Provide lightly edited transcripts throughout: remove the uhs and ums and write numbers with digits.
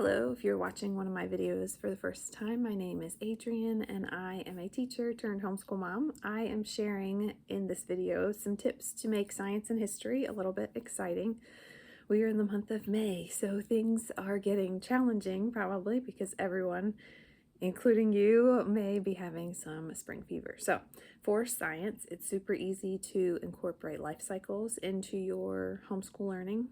Hello, if you're watching one of my videos for the first time, my name is Adrienne and I am a teacher turned homeschool mom. I am sharing in this video some tips to make science and history a little bit exciting. We are in the month of May, so things are getting challenging probably because everyone, including you, may be having some spring fever. So for science, it's super easy to incorporate life cycles into your homeschool learning.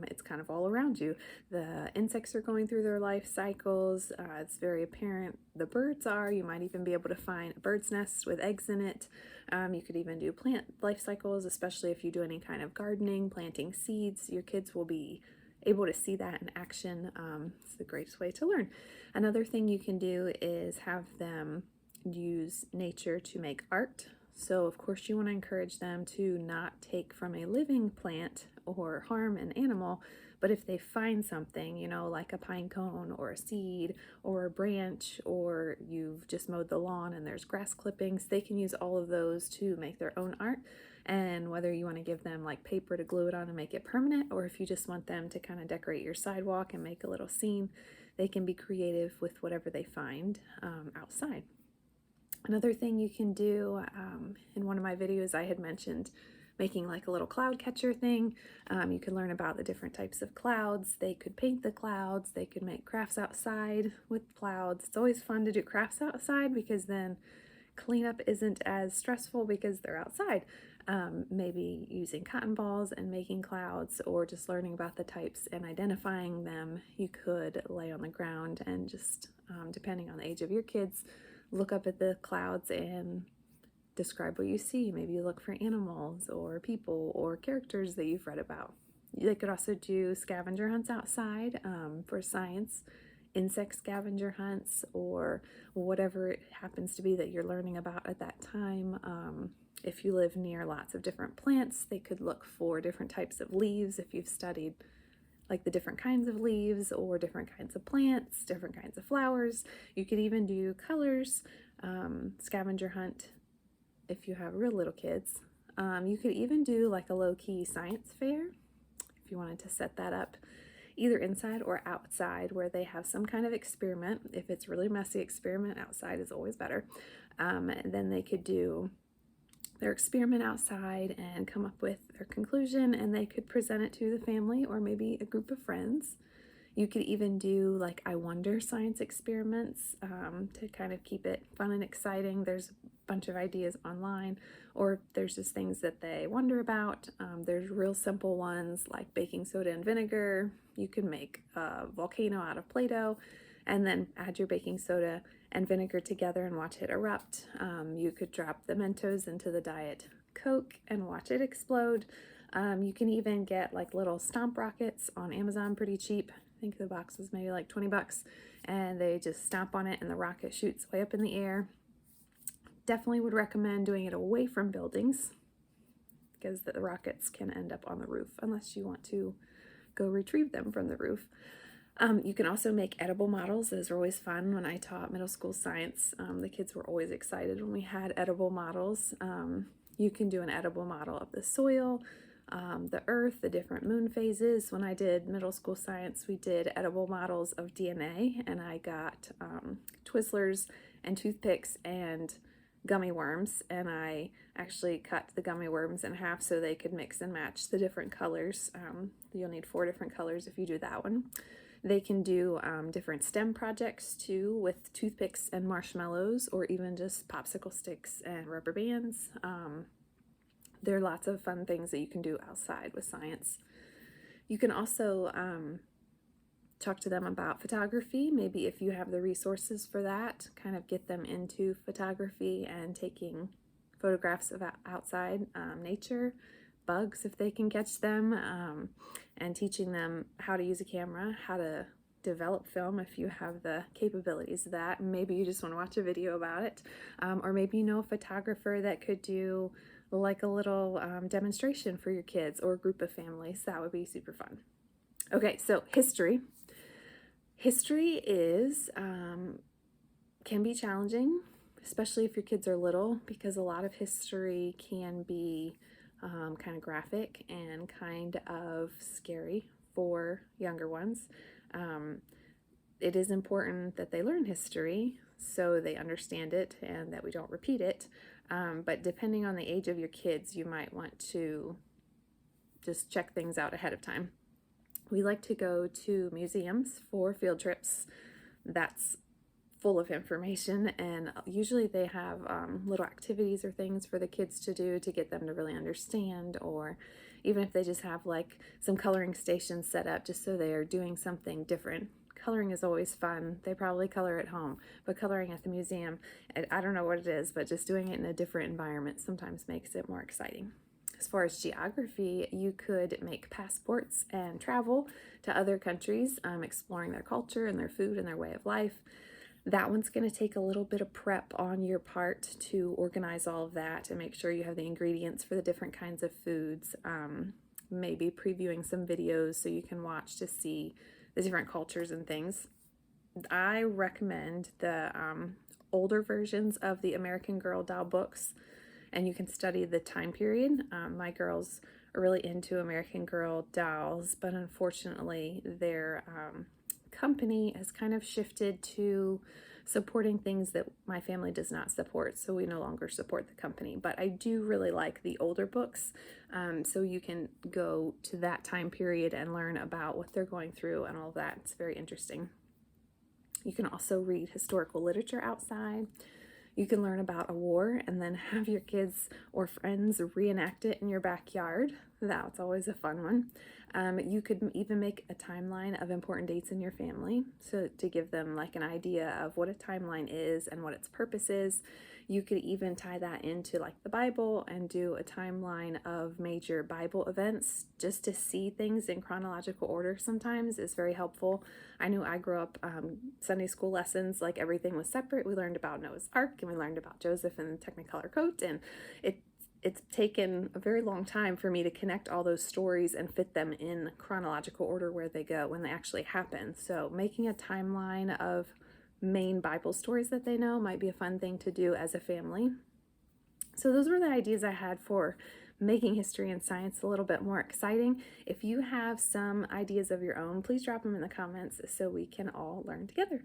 It's kind of all around you. The insects are going through their life cycles. It's very apparent the birds are. You might even be able to find a bird's nest with eggs in it. You could even do plant life cycles, especially if you do any kind of gardening, planting seeds. Your kids will be able to see that in action. It's the greatest way to learn. Another thing you can do is have them use nature to make art. So of course you want to encourage them to not take from a living plant or harm an animal, but if they find something, you know, like a pine cone or a seed or a branch, or you've just mowed the lawn and there's grass clippings, they can use all of those to make their own art. And whether you want to give them like paper to glue it on and make it permanent, or if you just want them to kind of decorate your sidewalk and make a little scene, they can be creative with whatever they find outside. Another thing you can do, in one of my videos I had mentioned making like a little cloud catcher thing. You can learn about the different types of clouds. They could paint the clouds. They could make crafts outside with clouds. It's always fun to do crafts outside because then cleanup isn't as stressful because they're outside. Maybe using cotton balls and making clouds, or just learning about the types and identifying them. You could lay on the ground and just, depending on the age of your kids, look up at the clouds and describe what you see. Maybe you look for animals or people or characters that you've read about. They could also do scavenger hunts outside for science, insect scavenger hunts, or whatever it happens to be that you're learning about at that time. If you live near lots of different plants, they could look for different types of leaves if you've studied like the different kinds of leaves or different kinds of plants, different kinds of flowers. You could even do colors, scavenger hunt if you have real little kids. You could even do like a low-key science fair if you wanted to set that up either inside or outside where they have some kind of experiment. If it's really messy experiment, outside is always better. Then they could do their experiment outside and come up with their conclusion, and they could present it to the family or maybe a group of friends. You could even do like I wonder science experiments to kind of keep it fun and exciting. There's a bunch of ideas online, or there's just things that they wonder about. There's real simple ones like baking soda and vinegar. You can make a volcano out of Play-Doh and then add your baking soda and vinegar together and watch it erupt. You could drop the Mentos into the Diet Coke and watch it explode. You can even get like little stomp rockets on Amazon, pretty cheap. I think the box was maybe like 20 bucks, and they just stomp on it and the rocket shoots way up in the air. Definitely would recommend doing it away from buildings because the rockets can end up on the roof unless you want to go retrieve them from the roof. You can also make edible models. Those are always fun. When I taught middle school science, the kids were always excited when we had edible models. You can do an edible model of the soil, the earth, the different moon phases. When I did middle school science, we did edible models of DNA, and I got Twizzlers and toothpicks and gummy worms, and I actually cut the gummy worms in half so they could mix and match the different colors. You'll need 4 different colors if you do that one. They can do different STEM projects too with toothpicks and marshmallows, or even just popsicle sticks and rubber bands. There are lots of fun things that you can do outside with science. You can also talk to them about photography. Maybe if you have the resources for that, kind of get them into photography and taking photographs of outside nature, bugs if they can catch them, and teaching them how to use a camera, how to develop film if you have the capabilities of that. Maybe you just want to watch a video about it, or maybe you know a photographer that could do like a little demonstration for your kids or a group of families. That would be super fun. Okay, so history. History is can be challenging, especially if your kids are little, because a lot of history can be kind of graphic and kind of scary for younger ones. it is important that they learn history so they understand it and that we don't repeat it. But depending on the age of your kids, you might want to just check things out ahead of time. We like to go to museums for field trips. That's full of information, and usually they have little activities or things for the kids to do to get them to really understand, or even if they just have like some coloring stations set up just so they are doing something different. Coloring is always fun. They probably color at home, but coloring at the museum, I don't know what it is, but just doing it in a different environment sometimes makes it more exciting. As far as geography, you could make passports and travel to other countries, exploring their culture and their food and their way of life. That one's going to take a little bit of prep on your part to organize all of that and make sure you have the ingredients for the different kinds of foods. Maybe previewing some videos so you can watch to see the different cultures and things. I recommend the older versions of the American Girl doll books, and you can study the time period. My girls are really into American Girl dolls, but unfortunately their company has kind of shifted to supporting things that my family does not support, so we no longer support the company. But I do really like the older books, so you can go to that time period and learn about what they're going through and all of that. It's very interesting. You can also read historical literature outside. You can learn about a war and then have your kids or friends reenact it in your backyard. That's always a fun one. You could even make a timeline of important dates in your family, so to give them like an idea of what a timeline is and what its purpose is. You could even tie that into like the Bible and do a timeline of major Bible events. Just to see things in chronological order sometimes is very helpful. I knew I grew up Sunday school lessons, like everything was separate. We learned about Noah's Ark and we learned about Joseph and the Technicolor coat, and it's taken a very long time for me to connect all those stories and fit them in chronological order where they go when they actually happen. So making a timeline of main Bible stories that they know might be a fun thing to do as a family. So those were the ideas I had for making history and science a little bit more exciting. If you have some ideas of your own, please drop them in the comments so we can all learn together.